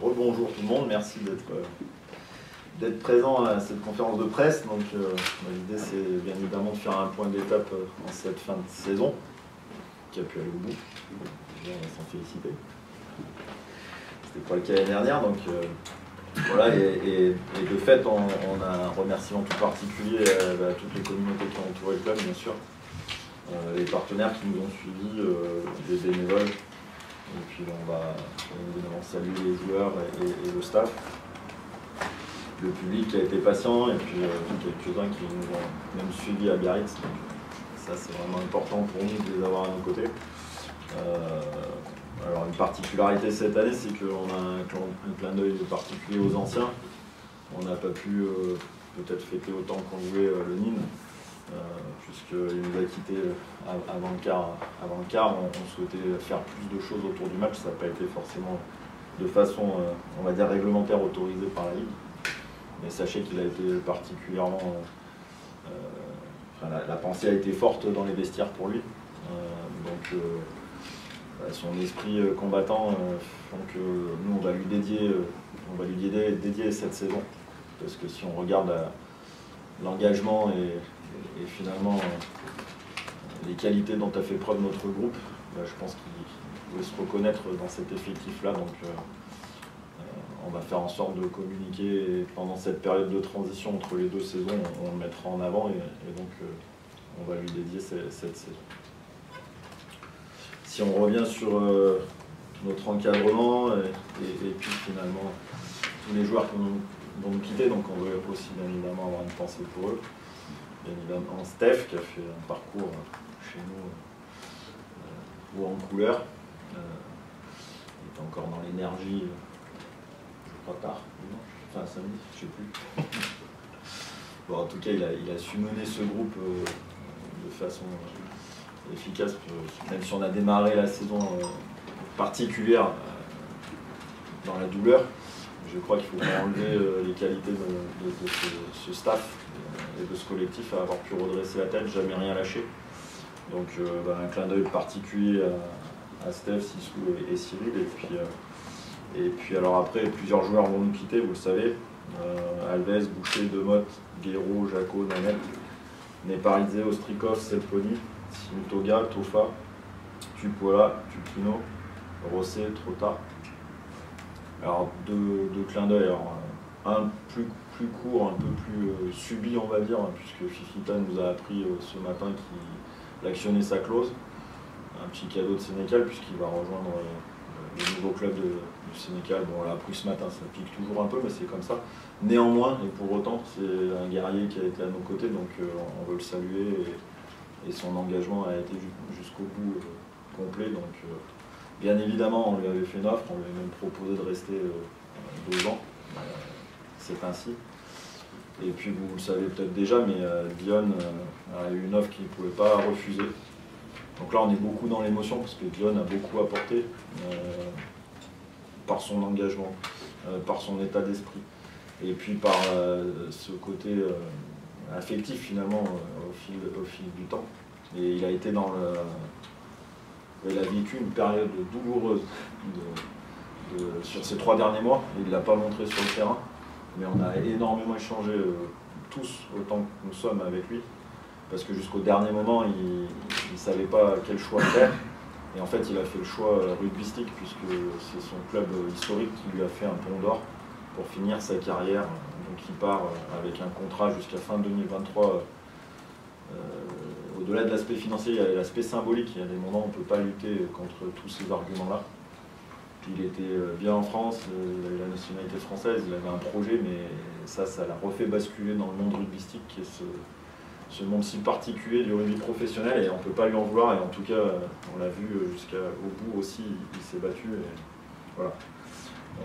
Rebonjour tout le monde, merci d'être présent à cette conférence de presse. Donc l'idée c'est bien évidemment de faire un point d'étape en cette fin de saison, qui a pu aller au bout. Déjà, on va s'en féliciter. C'était pas le cas l'année dernière, donc voilà, et de fait on a un remerciement tout particulier à toutes les communautés qui ont entouré le club, bien sûr, les partenaires qui nous ont suivis, des bénévoles. Et puis on va évidemment saluer les joueurs et le staff, le public qui a été patient, et puis quelques-uns qui nous ont même suivis à Biarritz. Donc, ça c'est vraiment important pour nous de les avoir à nos côtés. Alors une particularité cette année, c'est qu'on a un clin d'œil particulier aux anciens. On n'a pas pu peut-être fêter autant qu'on voulait le Nîmes, puisqu'il nous a quittés avant le quart. On souhaitait faire plus de choses autour du match. Ça n'a pas été forcément de façon, on va dire, réglementaire autorisée par la Ligue. Mais sachez qu'il a été particulièrement... la pensée a été forte dans les vestiaires pour lui. Son esprit combattant, donc nous on va lui dédier cette saison. Parce que si on regarde l'engagement et finalement les qualités dont a fait preuve notre groupe, je pense qu'il pouvait se reconnaître dans cet effectif-là. Donc on va faire en sorte de communiquer, et pendant cette période de transition entre les deux saisons, on le mettra en avant, et donc on va lui dédier cette saison. Si on revient sur notre encadrement et puis finalement tous les joueurs qui vont nous quitter, donc on veut aussi bien évidemment avoir une pensée pour eux. Bien évidemment Steph qui a fait un parcours chez nous haut en couleur. Il était encore dans l'énergie, je crois tard, enfin samedi, je ne sais plus. Bon, en tout cas il a su mener ce groupe de façon efficace, même si on a démarré la saison particulière dans la douleur. Je crois qu'il faut enlever les qualités de ce staff et de ce collectif à avoir pu redresser la tête, jamais rien lâché. Donc un clin d'œil particulier à Steph, Sissou et Cyril. Et puis alors après, plusieurs joueurs vont nous quitter, vous le savez. Alves, Boucher, Demotte, Guéraud, Jaco, Nanette, Neparidze, Ostrikov, Selponi, Simutoga, Tofa, Tupola, Tupino, Rosset, Trotta. Alors deux clins d'œil, un plus court, un peu plus subi on va dire, puisque Fifita nous a appris ce matin qu'il actionnait sa clause. Un petit cadeau de Sénécal puisqu'il va rejoindre le nouveau club du Sénécal. Bon, on l'a appris ce matin, ça pique toujours un peu, mais c'est comme ça. Néanmoins, et pour autant, c'est un guerrier qui a été à nos côtés, donc on veut le saluer, et son engagement a été jusqu'au bout complet. Donc bien évidemment, on lui avait fait une offre, on lui avait même proposé de rester 2 ans. C'est ainsi. Et puis vous le savez peut-être déjà, mais Dion a eu une offre qu'il ne pouvait pas refuser. Donc là, on est beaucoup dans l'émotion parce que Dion a beaucoup apporté par son engagement, par son état d'esprit, et puis par ce côté affectif finalement au fil du temps. Et il a été il a vécu une période douloureuse sur ces 3 derniers mois. Il ne l'a pas montré sur le terrain, mais on a énormément échangé tous autant que nous sommes avec lui, parce que jusqu'au dernier moment, il ne savait pas quel choix faire. Et en fait, il a fait le choix rugbystique, puisque c'est son club historique qui lui a fait un pont d'or pour finir sa carrière. Donc il part avec un contrat jusqu'à fin 2023. Au-delà de l'aspect financier, il y a l'aspect symbolique. Il y a des moments où on ne peut pas lutter contre tous ces arguments-là. Il était bien en France, il avait la nationalité française, il avait un projet, mais ça l'a refait basculer dans le monde rugbystique, qui est ce monde si particulier du rugby professionnel, et on ne peut pas lui en vouloir. Et en tout cas, on l'a vu jusqu'au bout aussi, il s'est battu. Et voilà.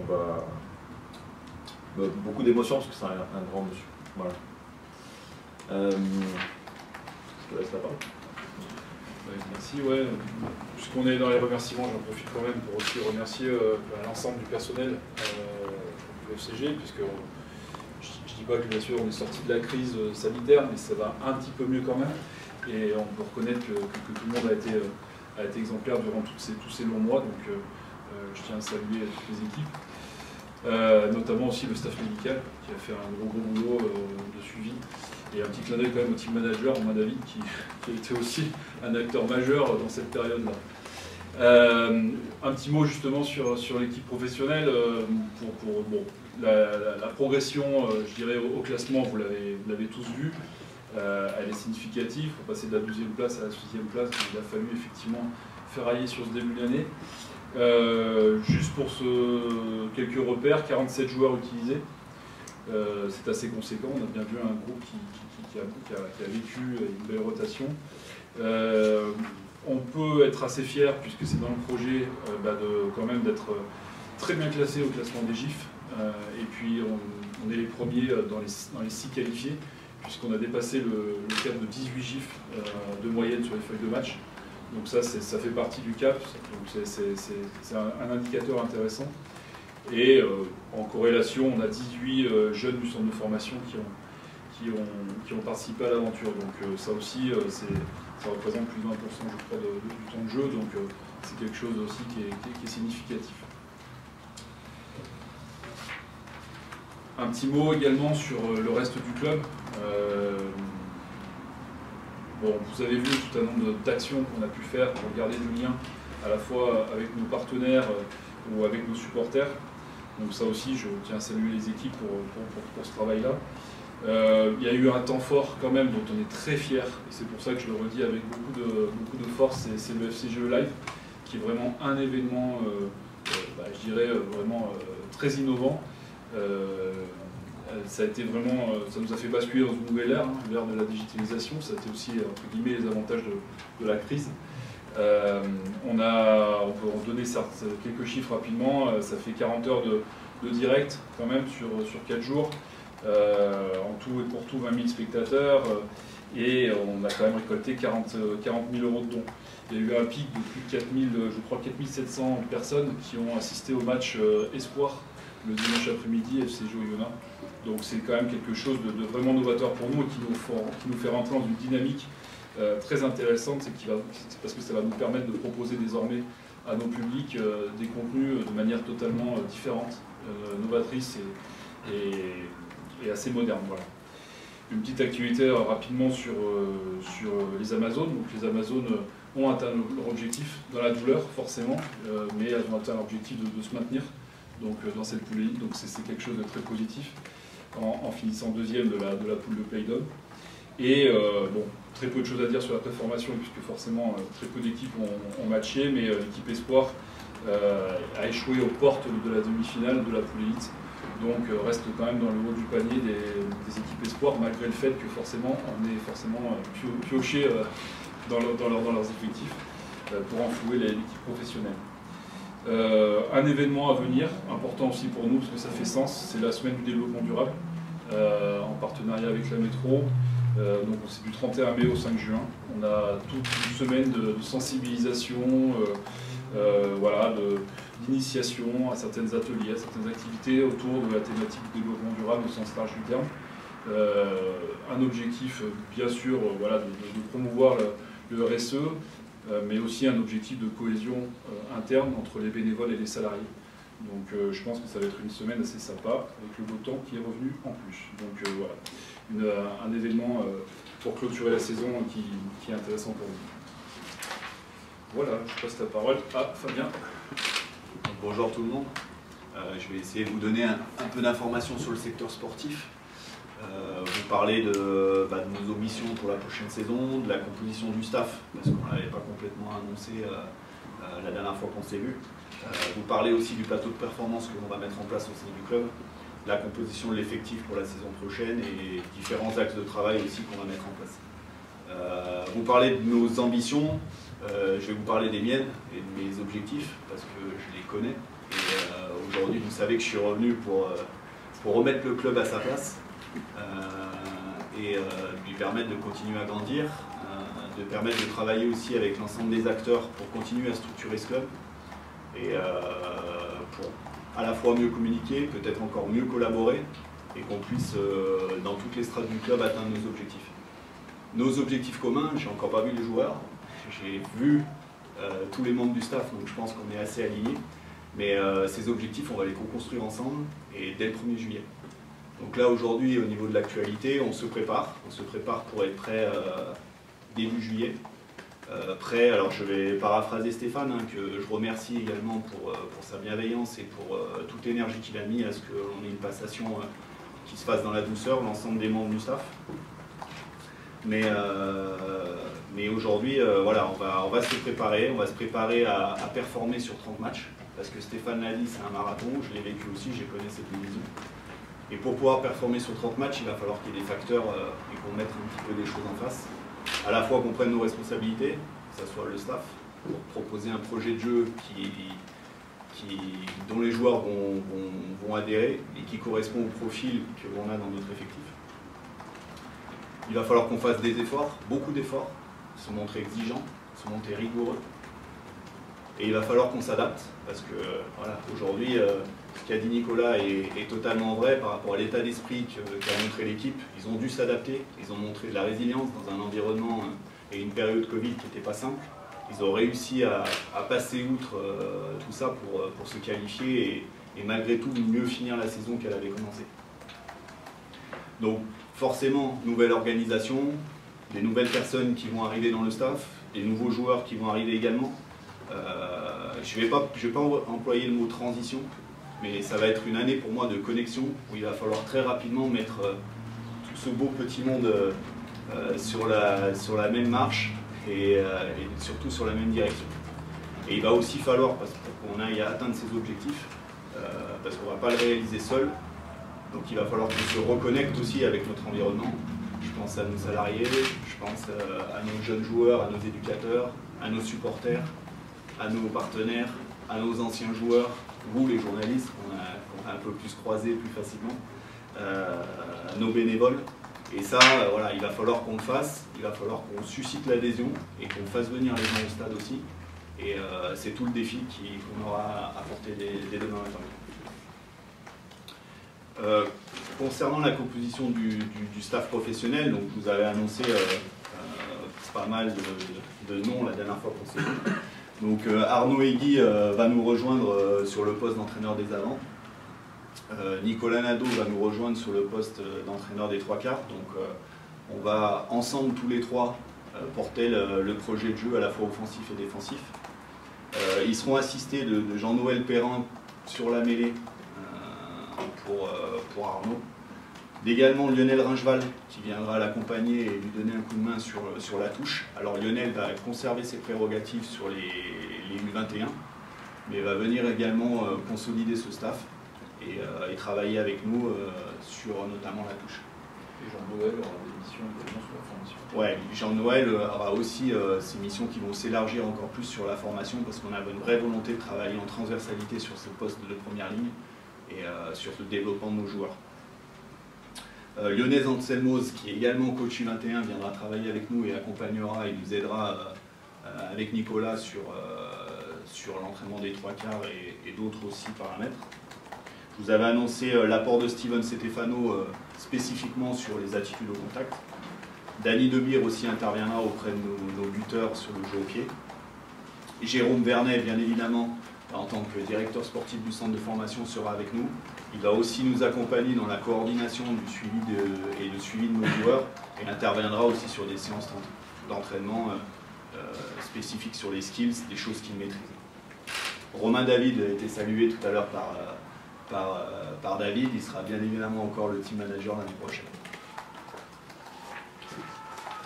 On va... beaucoup d'émotions parce que c'est un grand monsieur. Voilà. Je te laisse la parole. Merci. Ouais. Puisqu'on est dans les remerciements, j'en profite quand même pour aussi remercier l'ensemble du personnel du FCG, puisque je ne dis pas que bien sûr on est sorti de la crise sanitaire, mais ça va un petit peu mieux quand même. Et on peut reconnaître que tout le monde a été exemplaire durant tous ces longs mois. Donc je tiens à saluer toutes les équipes. notamment aussi le staff médical qui a fait un gros boulot de suivi. Et un petit clin d'œil quand même au team manager, Romain David, qui a été aussi un acteur majeur dans cette période-là. Un petit mot justement sur l'équipe professionnelle. La progression, je dirais, au classement, vous l'avez tous vu. Elle est significative. Pour passer de la 12e place à la 6e place, il a fallu effectivement ferrailler sur ce début d'année. Juste pour quelques repères, 47 joueurs utilisés. C'est assez conséquent. On a bien vu un groupe qui a vécu une belle rotation. On peut être assez fier, puisque c'est dans le projet, quand même d'être très bien classé au classement des GIF. Et puis on est les premiers dans les 6 qualifiés, puisqu'on a dépassé le cap de 18 GIF de moyenne sur les feuilles de match. Donc ça fait partie du cap, donc c'est un indicateur intéressant. Et en corrélation, on a 18 jeunes du centre de formation qui ont participé à l'aventure. Donc ça aussi, ça représente plus de 20% je crois, du temps de jeu, donc c'est quelque chose aussi qui est significatif. Un petit mot également sur le reste du club. Vous avez vu tout un nombre d'actions qu'on a pu faire pour garder le lien à la fois avec nos partenaires ou avec nos supporters. Donc ça aussi, je tiens à saluer les équipes pour ce travail-là. Il y a eu un temps fort quand même dont on est très fiers, et c'est pour ça que je le redis avec beaucoup de force, c'est le FCGE Live, qui est vraiment un événement, je dirais, vraiment très innovant. Ça nous a fait basculer dans une nouvelle ère, l'ère de la digitalisation. Ça a été aussi, entre guillemets, les avantages de la crise. On peut en donner quelques chiffres rapidement. Ça fait 40 heures de direct quand même sur 4 jours. En tout et pour tout 20 000 spectateurs. Et on a quand même récolté 40 000 € de dons. Il y a eu un pic de plus de 4 700 personnes qui ont assisté au match Espoir le dimanche après-midi FCGE Oyonnax. Donc c'est quand même quelque chose de vraiment novateur pour nous et qui nous fait rentrer dans une dynamique très intéressante, parce que ça va nous permettre de proposer désormais à nos publics des contenus de manière totalement différente, novatrice et assez moderne. Voilà. Une petite actualité rapidement sur les Amazones. Donc les Amazones ont atteint leur objectif dans la douleur forcément, mais elles ont atteint l'objectif de se maintenir dans cette poule élite, donc c'est quelque chose de très positif en finissant deuxième de la poule de Play-Doh. Et très peu de choses à dire sur la préformation, puisque forcément très peu d'équipes ont matché, mais l'équipe Espoir a échoué aux portes de la demi-finale de la poule élite, donc reste quand même dans le haut du panier des équipes Espoir, malgré le fait que forcément on est forcément pioché dans leurs effectifs pour enflouer l'équipe professionnelle. Un événement à venir, important aussi pour nous, parce que ça fait sens, c'est la semaine du développement durable, en partenariat avec la métro. Donc c'est du 31 mai au 5 juin. On a toute une semaine de sensibilisation, d'initiation à certains ateliers, à certaines activités autour de la thématique du développement durable au sens large du terme. Un objectif, bien sûr, de promouvoir le RSE, mais aussi un objectif de cohésion interne entre les bénévoles et les salariés. Donc je pense que ça va être une semaine assez sympa, avec le beau temps qui est revenu en plus. Donc voilà, un événement pour clôturer la saison qui est intéressant pour vous. Voilà, je passe la parole à Fabien. Bonjour tout le monde. Je vais essayer de vous donner un peu d'informations sur le secteur sportif. Vous parler de nos ambitions pour la prochaine saison, de la composition du staff, parce qu'on ne l'avait pas complètement annoncé la dernière fois qu'on s'est vu. Vous parler aussi du plateau de performance que l'on va mettre en place au sein du club, la composition de l'effectif pour la saison prochaine et différents axes de travail aussi qu'on va mettre en place. Vous parler de nos ambitions, je vais vous parler des miennes et de mes objectifs, parce que je les connais. Et aujourd'hui, vous savez que je suis revenu pour remettre le club à sa place. Et lui permettre de continuer à grandir, de permettre de travailler aussi avec l'ensemble des acteurs pour continuer à structurer ce club et pour à la fois mieux communiquer, peut-être encore mieux collaborer et qu'on puisse dans toutes les strates du club atteindre nos objectifs. Nos objectifs communs, j'ai encore pas vu les joueurs, j'ai vu tous les membres du staff, donc je pense qu'on est assez alignés. Mais ces objectifs, on va les co-construire ensemble et dès le 1er juillet. Donc là, aujourd'hui, au niveau de l'actualité, on se prépare pour être prêt début juillet. Prêt, alors je vais paraphraser Stéphane, hein, que je remercie également pour sa bienveillance et pour toute l'énergie qu'il a mis à ce qu'on ait une passation qui se fasse dans la douceur, l'ensemble des membres du staff. Mais aujourd'hui, voilà, on va se préparer à performer sur 30 matchs, parce que Stéphane l'a dit, c'est un marathon, je l'ai vécu aussi, j'ai connu cette division. Et pour pouvoir performer sur 30 matchs, il va falloir qu'il y ait des facteurs et qu'on mette un petit peu des choses en face. À la fois qu'on prenne nos responsabilités, que ce soit le staff, pour proposer un projet de jeu dont les joueurs vont adhérer et qui correspond au profil que l'on a dans notre effectif. Il va falloir qu'on fasse des efforts, beaucoup d'efforts, se montrer exigeant, se montrer rigoureux. Et il va falloir qu'on s'adapte, parce que voilà, aujourd'hui, ce qu'a dit Nicolas est totalement vrai par rapport à l'état d'esprit qu'a montré l'équipe. Ils ont dû s'adapter, ils ont montré de la résilience dans un environnement et une période Covid qui n'était pas simple. Ils ont réussi à passer outre tout ça pour se qualifier et malgré tout mieux finir la saison qu'elle avait commencé. Donc forcément, nouvelle organisation, des nouvelles personnes qui vont arriver dans le staff, des nouveaux joueurs qui vont arriver également. Je vais pas employer le mot transition, mais ça va être une année pour moi de connexion où il va falloir très rapidement mettre tout ce beau petit monde sur la même marche et surtout sur la même direction. Et il va aussi falloir, pour qu'on aille à atteindre ces objectifs, parce qu'on ne va pas le réaliser seul, donc il va falloir qu'on se reconnecte aussi avec notre environnement. Je pense à nos salariés, je pense à nos jeunes joueurs, à nos éducateurs, à nos supporters, à nos partenaires, à nos anciens joueurs, vous les journalistes qu'on a un peu plus croisés plus facilement, nos bénévoles. Et ça, voilà, il va falloir qu'on le fasse, il va falloir qu'on suscite l'adhésion et qu'on fasse venir les gens au stade aussi. Et c'est tout le défi qu'on aura à porter dès demain matin. Concernant la composition du staff professionnel, donc vous avez annoncé pas mal de noms la dernière fois qu'on s'est vu. Donc Arnaud Egui va nous rejoindre sur le poste d'entraîneur des avants. Nicolas Nadeau va nous rejoindre sur le poste d'entraîneur des trois quarts. Donc on va ensemble tous les trois porter le projet de jeu à la fois offensif et défensif. Ils seront assistés de Jean-Noël Perrin sur la mêlée pour Arnaud. Également Lionel Ringeval qui viendra l'accompagner et lui donner un coup de main sur la touche. Alors Lionel va conserver ses prérogatives sur les U21, mais va venir également consolider ce staff et travailler avec nous sur notamment la touche. Et Jean-Noël aura des missions également sur la formation. Ouais, Jean-Noël aura aussi ces missions qui vont s'élargir encore plus sur la formation parce qu'on a une vraie volonté de travailler en transversalité sur ce poste de première ligne et sur le développement de nos joueurs. Lyonnaise Anselmoz, qui est également coach U21, viendra travailler avec nous et accompagnera et nous aidera avec Nicolas sur l'entraînement des trois quarts et d'autres aussi paramètres. Je vous avais annoncé l'apport de Steven Stefano spécifiquement sur les attitudes au contact. Dany Debire aussi interviendra auprès de nos buteurs sur le jeu au pied. Et Jérôme Vernet, bien évidemment, en tant que directeur sportif du centre de formation, sera avec nous. Il va aussi nous accompagner dans la coordination du suivi de nos joueurs et interviendra aussi sur des séances d'entraînement spécifiques sur les skills, des choses qu'il maîtrise. Romain David a été salué tout à l'heure par David, il sera bien évidemment encore le team manager l'année prochaine.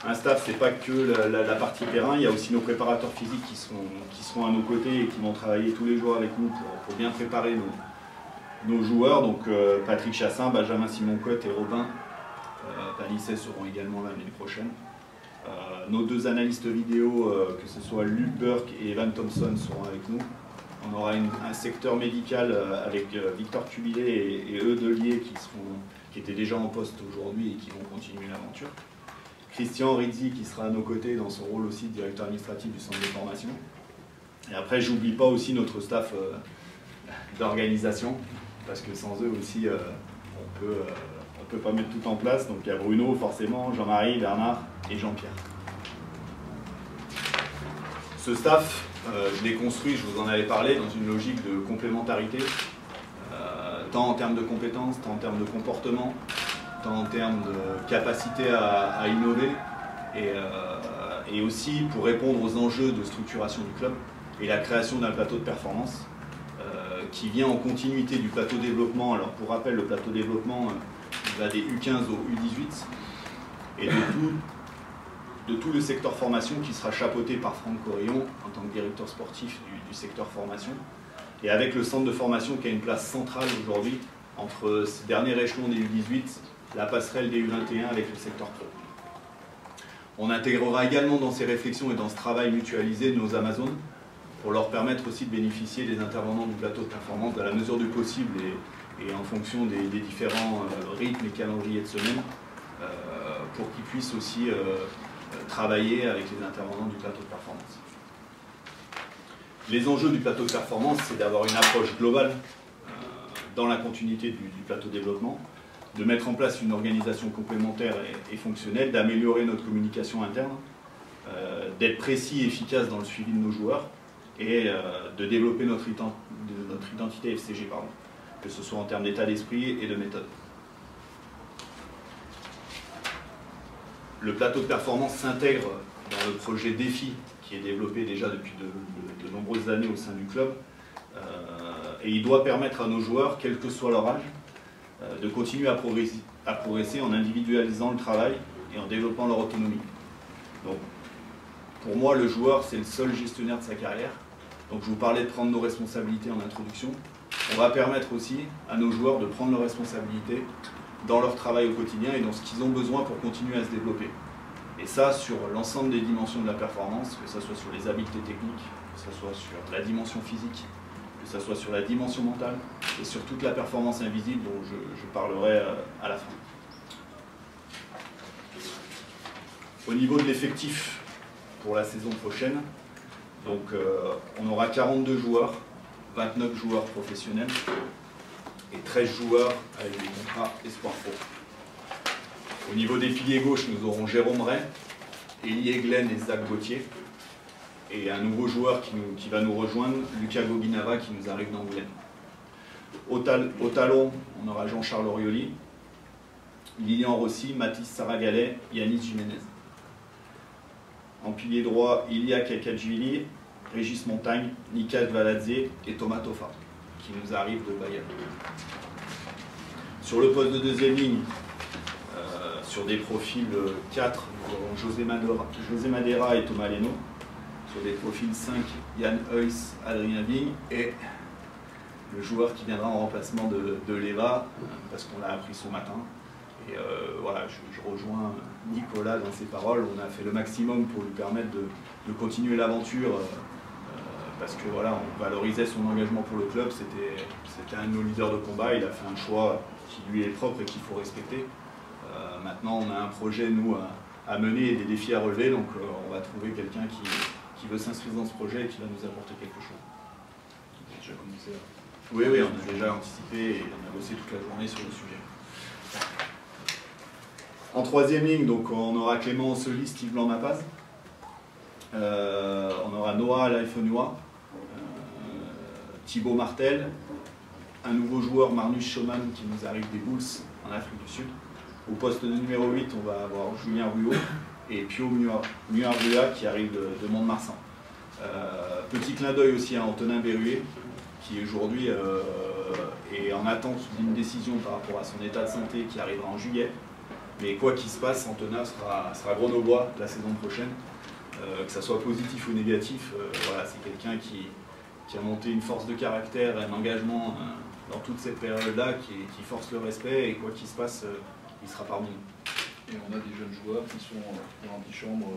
Un staff, c'est pas que la partie terrain, il y a aussi nos préparateurs physiques qui seront à nos côtés et qui vont travailler tous les jours avec nous pour bien préparer nos joueurs. Donc Patrick Chassin, Benjamin Simon-Cotte et Robin Panisset seront également là l'année prochaine. Nos deux analystes vidéo, que ce soit Luc Burke et Evan Thompson, seront avec nous. On aura un secteur médical avec Victor Cubillet et eux Delier qui étaient déjà en poste aujourd'hui et qui vont continuer l'aventure. Christian Rizzi qui sera à nos côtés dans son rôle aussi de directeur administratif du centre de formation. Et après, j'oublie pas aussi notre staff d'organisation, parce que sans eux aussi, on peut pas mettre tout en place. Donc il y a Bruno, forcément, Jean-Marie, Bernard et Jean-Pierre. Ce staff, je l'ai construit, je vous en avais parlé, dans une logique de complémentarité, tant en termes de compétences, tant en termes de comportement, tant en termes de capacité à innover, et aussi pour répondre aux enjeux de structuration du club et la création d'un plateau de performance qui vient en continuité du plateau développement. Alors pour rappel, le plateau développement il va des U15 au U18 et de tout le secteur formation qui sera chapeauté par Franck Corillon en tant que directeur sportif du secteur formation, et avec le centre de formation qui a une place centrale aujourd'hui entre ce dernier échelon des U18, la passerelle des U21 avec le secteur pro. On intégrera également dans ces réflexions et dans ce travail mutualisé nos Amazones pour leur permettre aussi de bénéficier des intervenants du plateau de performance dans la mesure du possible et en fonction des différents rythmes et calendriers de semaine pour qu'ils puissent aussi travailler avec les intervenants du plateau de performance. Les enjeux du plateau de performance, c'est d'avoir une approche globale dans la continuité du plateau développement, de mettre en place une organisation complémentaire et fonctionnelle, d'améliorer notre communication interne, d'être précis et efficace dans le suivi de nos joueurs et de développer notre identité FCG, que ce soit en termes d'état d'esprit et de méthode. Le plateau de performance s'intègre dans le projet Défi qui est développé déjà depuis de nombreuses années au sein du club et il doit permettre à nos joueurs, quel que soit leur âge, de continuer à progresser en individualisant le travail et en développant leur autonomie. Donc, pour moi, le joueur, c'est le seul gestionnaire de sa carrière. Donc, je vous parlais de prendre nos responsabilités en introduction. On va permettre aussi à nos joueurs de prendre leurs responsabilités dans leur travail au quotidien et dans ce qu'ils ont besoin pour continuer à se développer. Et ça, sur l'ensemble des dimensions de la performance, que ce soit sur les habiletés techniques, que ce soit sur la dimension physique, que ce soit sur la dimension mentale et sur toute la performance invisible dont je parlerai à la fin. Au niveau de l'effectif pour la saison prochaine, donc, on aura 42 joueurs, 29 joueurs professionnels et 13 joueurs avec des contrats Espoir Pro. Au niveau des piliers gauche, nous aurons Jérôme Ray, Elie Glenn et Zach Gauthier. Et un nouveau joueur qui va nous rejoindre, Lucas Goguinava, qui nous arrive d'Angoulême. Au talon, on aura Jean-Charles Orioli, Lilian Rossi, Mathis Saragalet, Yanis Jiménez. En pilier droit, Ilia Kakadjvili, Régis Montagne, Nikas Valadze et Thomas Toffa, qui nous arrivent de Bayern. Sur le poste de deuxième ligne, sur des profils 4, nous aurons José Madera et Thomas Leno. Sur des profils 5, Yann Heuss, Adrien Vigne et le joueur qui viendra en remplacement de Leva, parce qu'on l'a appris ce matin. Et voilà, je rejoins Nicolas dans ses paroles. On a fait le maximum pour lui permettre de continuer l'aventure, parce que voilà, on valorisait son engagement pour le club. C'était un de nos leaders de combat. Il a fait un choix qui lui est propre et qu'il faut respecter. Maintenant, on a un projet, nous, à mener et des défis à relever. Donc, on va trouver quelqu'un qui veut s'inscrire dans ce projet et qui va nous apporter quelque chose. On a déjà commencé à... Oui, on a déjà anticipé et on a bossé toute la journée sur le sujet. En troisième ligne, donc, on aura Clément Osseli, Steve Blanc-Mapaz. On aura Noah Laifonua, Thibaut Martel, un nouveau joueur, Marnus Schoman, qui nous arrive des Bulls en Afrique du Sud. Au poste de numéro 8, on va avoir Julien Ruot et Pio Muarrua qui arrive de Mont-de-Marsan. Petit clin d'œil aussi à Antonin Berruet, qui aujourd'hui est en attente d'une décision par rapport à son état de santé qui arrivera en juillet. Mais quoi qu'il se passe, Antonin sera grenoblois la saison prochaine. Que ça soit positif ou négatif, voilà, c'est quelqu'un qui a monté une force de caractère, un engagement dans toute cette période-là qui force le respect, et quoi qu'il se passe, il sera parmi nous. Et on a des jeunes joueurs qui sont dans l'antichambre,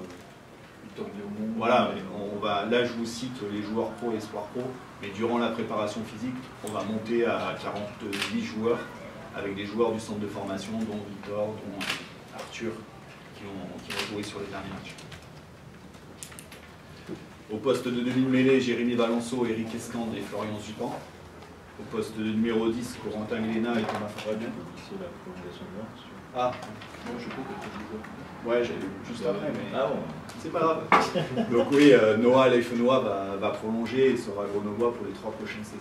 Victor Léaumont. Voilà, là je vous cite les joueurs pro et espoir pro, mais durant la préparation physique, on va monter à 48 joueurs, avec des joueurs du centre de formation, dont Victor, dont Arthur, qui vont jouer sur les derniers matchs. Au poste de demi-mêlée, Jérémy Valenceau, Eric Escande et Florian Zupan. Au poste de numéro 10, Corentin Glénat et Thomas Fabien. Ah, non, je sais pas pourquoi. Ouais, j'allais juste après, mais Ah bon. c'est pas grave. Donc oui, Noah Leifenois va prolonger et sera grenoblois pour les 3 prochaines saisons.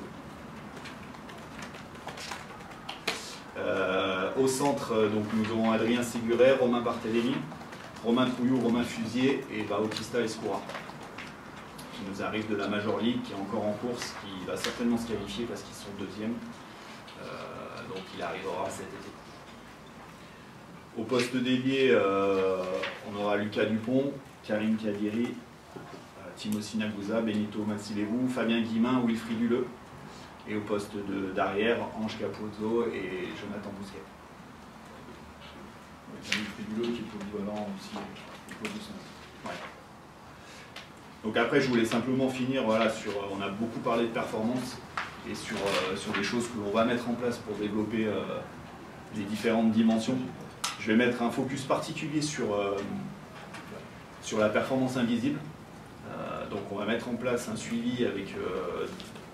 Au centre, donc, nous aurons Adrien Séguret, Romain Barthélémy, Romain Trouillou, Romain Fusier et Bautista Escoura, qui nous arrive de la Major League, qui est encore en course, qui va certainement se qualifier parce qu'ils sont 2e. Donc il arrivera cet été. Au poste d'ailier, on aura Lucas Dupont, Karim Kadiri, Timo Sinagouza, Benito Massilevou, Fabien Guimin, Wilfried Huleux. Et au poste d'arrière, Ange Capozzo et Jonathan Bousquet. Wilfried Huleux qui est polyvalent aussi au poste de centre. Ouais. Donc après, je voulais simplement finir voilà, sur. On a beaucoup parlé de performance et sur des choses que l'on va mettre en place pour développer les différentes dimensions. Je vais mettre un focus particulier sur la performance invisible. Donc on va mettre en place un suivi avec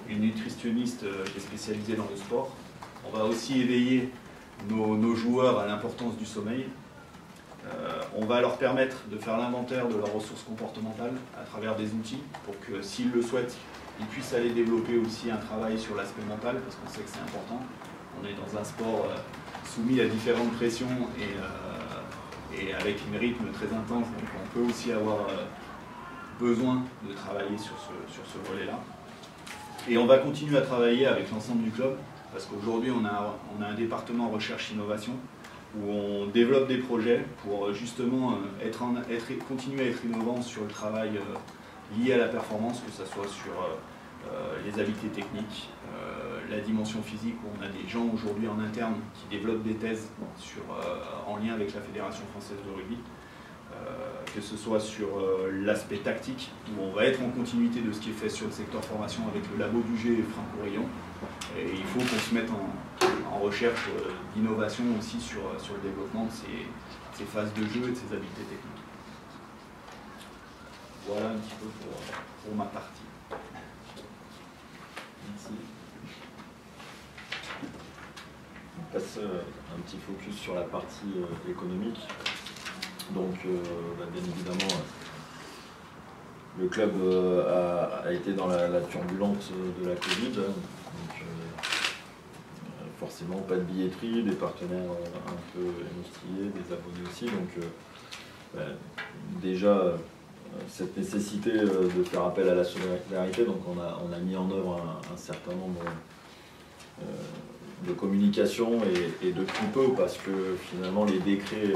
une nutritionniste qui est spécialisée dans le sport. On va aussi éveiller nos joueurs à l'importance du sommeil. On va leur permettre de faire l'inventaire de leurs ressources comportementales à travers des outils pour que, s'ils le souhaitent, ils puissent aller développer aussi un travail sur l'aspect mental, parce qu'on sait que c'est important. On est dans un sport soumis à différentes pressions et avec un rythme très intense, donc on peut aussi avoir besoin de travailler sur ce volet-là. Et on va continuer à travailler avec l'ensemble du club, parce qu'aujourd'hui on a un département recherche-innovation où on développe des projets pour justement continuer à être innovant sur le travail lié à la performance, que ce soit sur les habiletés techniques, la dimension physique, où on a des gens aujourd'hui en interne qui développent des thèses en lien avec la Fédération française de rugby, que ce soit sur l'aspect tactique, où on va être en continuité de ce qui est fait sur le secteur formation avec le labo du G et Franco-Rayon. Et il faut qu'on se mette en recherche d'innovation aussi sur le développement de ces phases de jeu et de ces habiletés techniques. Voilà un petit peu pour ma partie. Merci. On passe un petit focus sur la partie économique. Donc, bien évidemment, le club a été dans la turbulence de la Covid. Donc, forcément, pas de billetterie, des partenaires un peu émoustillés, des abonnés aussi. Donc, déjà, cette nécessité de faire appel à la solidarité, donc on a mis en œuvre un certain nombre de communications et de tout peu, parce que finalement les décrets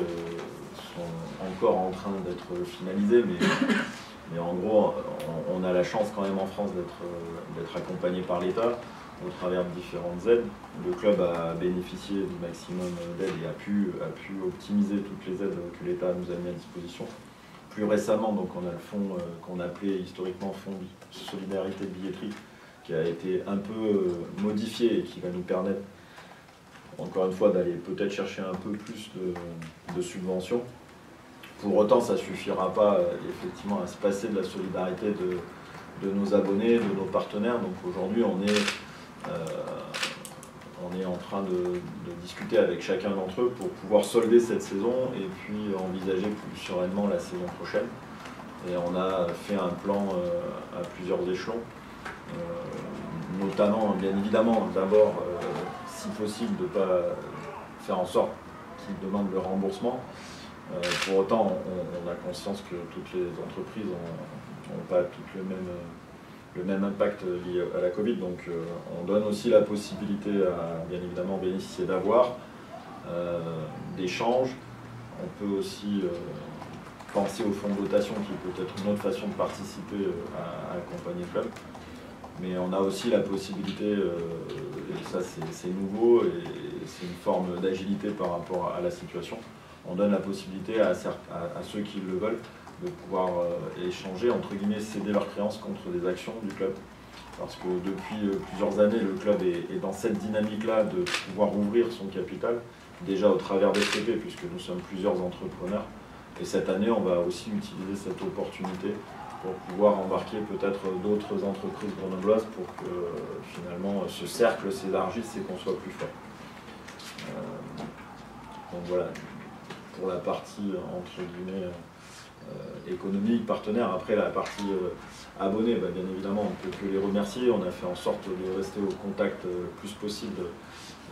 sont encore en train d'être finalisés, mais en gros on a la chance quand même en France d'être accompagné par l'État au travers de différentes aides. Le club a bénéficié du maximum d'aides et a pu optimiser toutes les aides que l'État nous a mis à disposition. Plus récemment, donc, on a le fonds qu'on appelait historiquement fonds de solidarité de billetterie, qui a été un peu modifié et qui va nous permettre, encore une fois, d'aller peut-être chercher un peu plus de subventions. Pour autant, ça ne suffira pas effectivement à se passer de la solidarité de nos abonnés, de nos partenaires. Donc aujourd'hui, on est en train de discuter avec chacun d'entre eux pour pouvoir solder cette saison et puis envisager plus sereinement la saison prochaine. Et on a fait un plan à plusieurs échelons, notamment, bien évidemment, d'abord, si possible, de ne pas faire en sorte qu'ils demandent le remboursement. Pour autant, on a conscience que toutes les entreprises n'ont pas toutes le même impact lié à la Covid, donc on donne aussi la possibilité à, bien évidemment, bénéficier d'avoir d'échanges. On peut aussi penser au fonds de dotation, qui est peut-être une autre façon de participer à accompagner le club. Mais on a aussi la possibilité, et ça c'est nouveau, et c'est une forme d'agilité par rapport à la situation, on donne la possibilité à ceux qui le veulent de pouvoir échanger, entre guillemets, céder leurs créances contre des actions du club. Parce que depuis plusieurs années, le club est dans cette dynamique-là de pouvoir ouvrir son capital, déjà au travers des FTP, puisque nous sommes plusieurs entrepreneurs. Et cette année, on va aussi utiliser cette opportunité pour pouvoir embarquer peut-être d'autres entreprises grenobloises pour que finalement ce cercle s'élargisse et qu'on soit plus fort. Donc voilà, pour la partie entre guillemets économique, partenaire. Après la partie abonnés, bien évidemment on ne peut que les remercier. On a fait en sorte de rester au contact le plus possible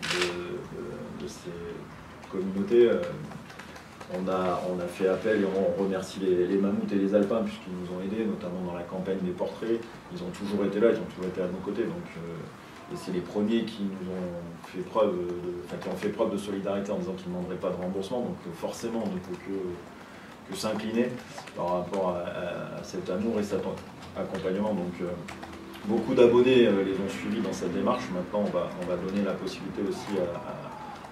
de ces communautés. On a fait appel et on remercie les Mammouths et les Alpins puisqu'ils nous ont aidés, notamment dans la campagne des portraits. Ils ont toujours été là, ils ont toujours été à nos côtés. Donc, et c'est les premiers qui nous ont fait preuve de solidarité en disant qu'ils ne demanderaient pas de remboursement. Donc forcément, on ne peut que s'incliner par rapport à cet amour et cet accompagnement. Donc beaucoup d'abonnés les ont suivis dans cette démarche. Maintenant, on va donner la possibilité aussi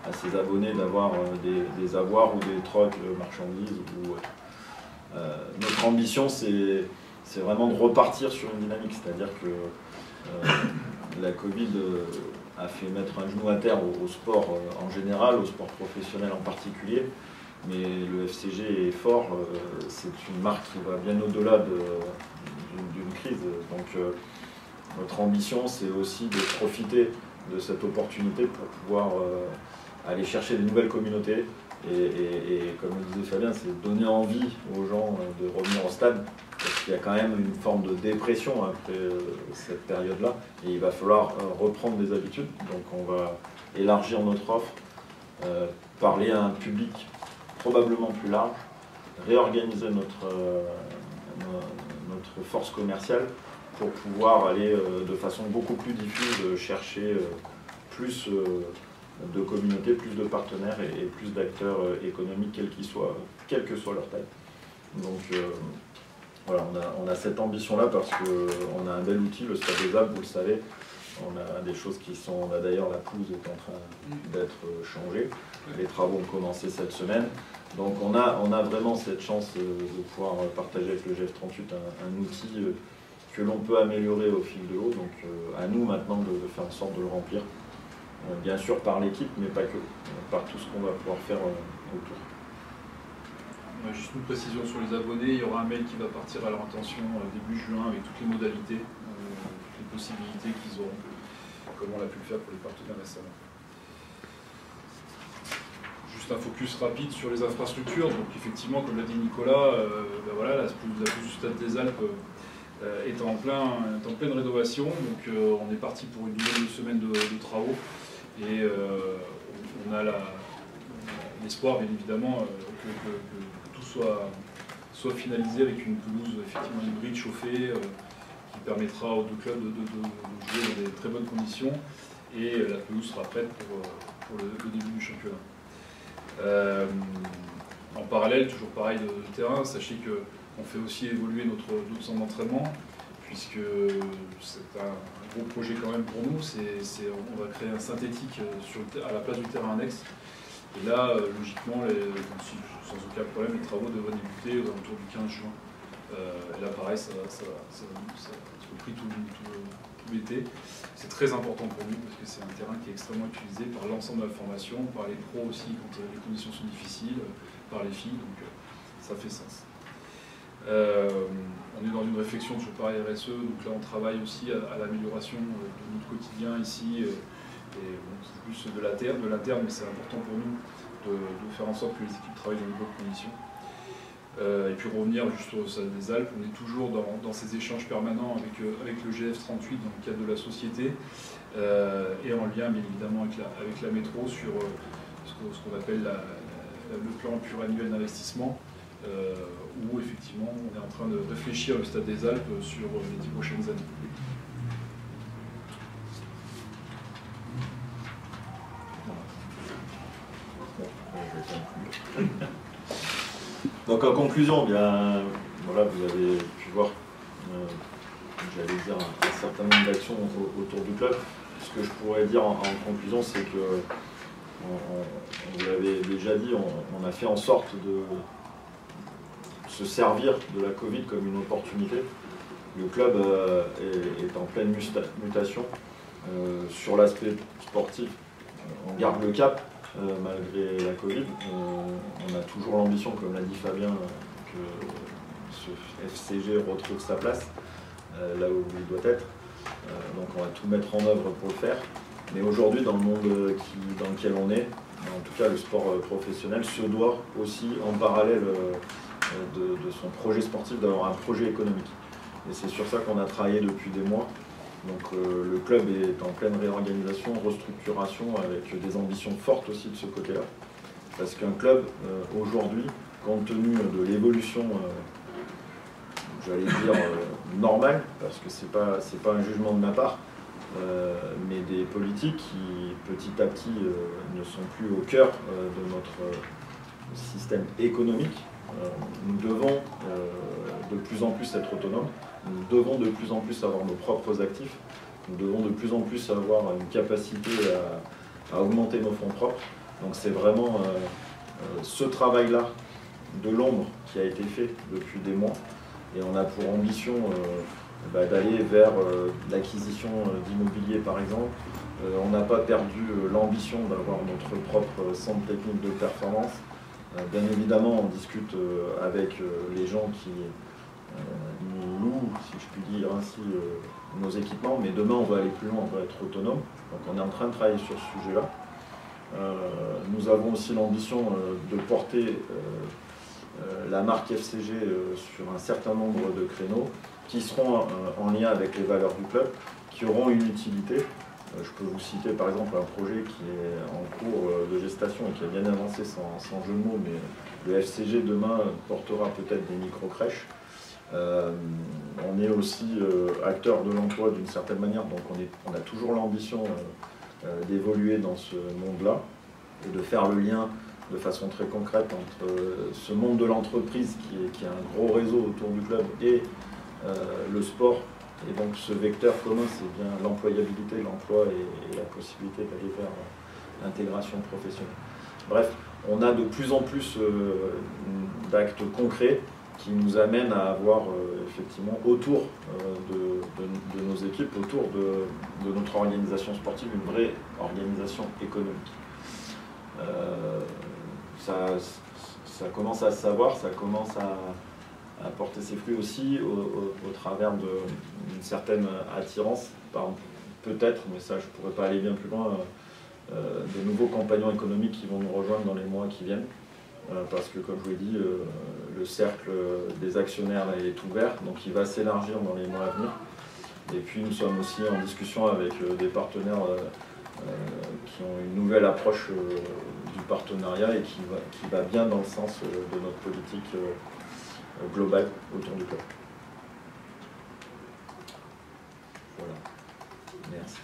à ces abonnés d'avoir des avoirs ou des trocs de marchandises. Notre ambition, c'est vraiment de repartir sur une dynamique, c'est-à-dire que la Covid a fait mettre un genou à terre au sport en général, au sport professionnel en particulier, mais le FCG est fort, c'est une marque qui va bien au-delà d'une crise. Donc notre ambition, c'est aussi de profiter de cette opportunité pour pouvoir aller chercher de nouvelles communautés et comme le disait Fabien, c'est donner envie aux gens de revenir au stade parce qu'il y a quand même une forme de dépression après cette période-là et il va falloir reprendre des habitudes. Donc on va élargir notre offre, parler à un public probablement plus large, réorganiser notre force commerciale pour pouvoir aller de façon beaucoup plus diffuse chercher plus de communautés, plus de partenaires et plus d'acteurs économiques, quelle que soit leur taille. Donc voilà, on a cette ambition-là parce qu'on a un bel outil, le Stade des Alpes, vous le savez. On a des choses qui sont, d'ailleurs la pelouse est en train d'être changée. Les travaux ont commencé cette semaine. Donc on a vraiment cette chance de pouvoir partager avec le GF38 un outil que l'on peut améliorer au fil de l'eau. Donc à nous maintenant de faire en sorte de le remplir. Bien sûr par l'équipe, mais pas que, par tout ce qu'on va pouvoir faire autour. Juste une précision sur les abonnés, il y aura un mail qui va partir à leur intention début juin avec toutes les modalités, toutes les possibilités qu'ils auront, comme on a pu le faire pour les partenaires récemment. Juste un focus rapide sur les infrastructures. Donc effectivement, comme l'a dit Nicolas, voilà, la pelouse du Stade des Alpes est en pleine rénovation. Donc on est parti pour une dizaine de semaines de travaux et on a l'espoir bien évidemment que tout soit finalisé avec une pelouse effectivement hybride chauffée qui permettra aux deux clubs de jouer dans des très bonnes conditions et la pelouse sera prête pour le début du championnat. En parallèle, toujours pareil de terrain, sachez qu'on fait aussi évoluer notre centre d'entraînement puisque c'est un gros projet quand même pour nous. On va créer un synthétique à la place du terrain annexe. Et là, logiquement, sans aucun problème, les travaux devraient débuter aux alentours du 15 juin. Et là, pareil, ça va être pris tout l'été. C'est très important pour nous parce que c'est un terrain qui est extrêmement utilisé par l'ensemble de la formation, par les pros aussi quand les conditions sont difficiles, par les filles, donc ça fait sens. On est dans une réflexion toujours pareil RSE, donc là on travaille aussi à l'amélioration de notre quotidien ici. Et bon, c'est plus de l'interne, mais c'est important pour nous de faire en sorte que les équipes travaillent dans de bonnes conditions. Et puis revenir juste au Stade des Alpes, on est toujours dans ces échanges permanents avec le GF38 dans le cadre de la société et en lien bien évidemment avec la métro sur ce qu'on appelle le plan pluriannuel d'investissement où effectivement on est en train de réfléchir le Stade des Alpes sur les 10 prochaines années. Donc en conclusion, bien, voilà, vous avez pu voir, j'allais dire, un certain nombre d'actions autour du club. Ce que je pourrais dire en conclusion, c'est que, vous l'avez déjà dit, on a fait en sorte de se servir de la Covid comme une opportunité. Le club est en pleine mutation. Sur l'aspect sportif, on garde le cap. Malgré la Covid, on a toujours l'ambition, comme l'a dit Fabien, que ce FCG retrouve sa place là où il doit être. Donc on va tout mettre en œuvre pour le faire. Mais aujourd'hui, dans le monde dans lequel on est, en tout cas le sport professionnel, se doit aussi en parallèle de son projet sportif d'avoir un projet économique. Et c'est sur ça qu'on a travaillé depuis des mois. Donc le club est en pleine réorganisation, restructuration, avec des ambitions fortes aussi de ce côté-là. Parce qu'un club, aujourd'hui, compte tenu de l'évolution, j'allais dire, normale, parce que c'est pas un jugement de ma part, mais des politiques qui, petit à petit, ne sont plus au cœur de notre système économique. Nous devons de plus en plus être autonomes, nous devons de plus en plus avoir nos propres actifs, nous devons de plus en plus avoir une capacité à augmenter nos fonds propres. Donc c'est vraiment ce travail-là de l'ombre qui a été fait depuis des mois, et on a pour ambition d'aller vers l'acquisition d'immobilier par exemple. On n'a pas perdu l'ambition d'avoir notre propre centre technique de performance. Bien évidemment, on discute avec les gens qui nous louent, si je puis dire ainsi, nos équipements, mais demain on va aller plus loin, on va être autonome. Donc on est en train de travailler sur ce sujet-là. Nous avons aussi l'ambition de porter la marque FCG sur un certain nombre de créneaux qui seront en lien avec les valeurs du club, qui auront une utilité. Je peux vous citer par exemple un projet qui est en cours de gestation et qui a bien avancé sans jeu de mots, mais le FCG demain portera peut-être des micro-crèches. On est aussi acteur de l'emploi d'une certaine manière, donc on a toujours l'ambition d'évoluer dans ce monde-là et de faire le lien de façon très concrète entre ce monde de l'entreprise qui a un gros réseau autour du club et le sport. Et donc ce vecteur commun, c'est bien l'employabilité, l'emploi et la possibilité d'aller vers l'intégration professionnelle. Bref, on a de plus en plus d'actes concrets qui nous amènent à avoir effectivement autour de nos équipes, autour de notre organisation sportive, une vraie organisation économique. Ça commence à se savoir, ça commence à porter ses fruits aussi au travers d'une certaine attirance, peut-être, mais ça je ne pourrais pas aller bien plus loin, de nouveaux compagnons économiques qui vont nous rejoindre dans les mois qui viennent, parce que comme je vous l'ai dit, le cercle des actionnaires est ouvert, donc il va s'élargir dans les mois à venir. Et puis nous sommes aussi en discussion avec des partenaires qui ont une nouvelle approche du partenariat et qui va bien dans le sens de notre politique globale autour du club. Voilà. Merci.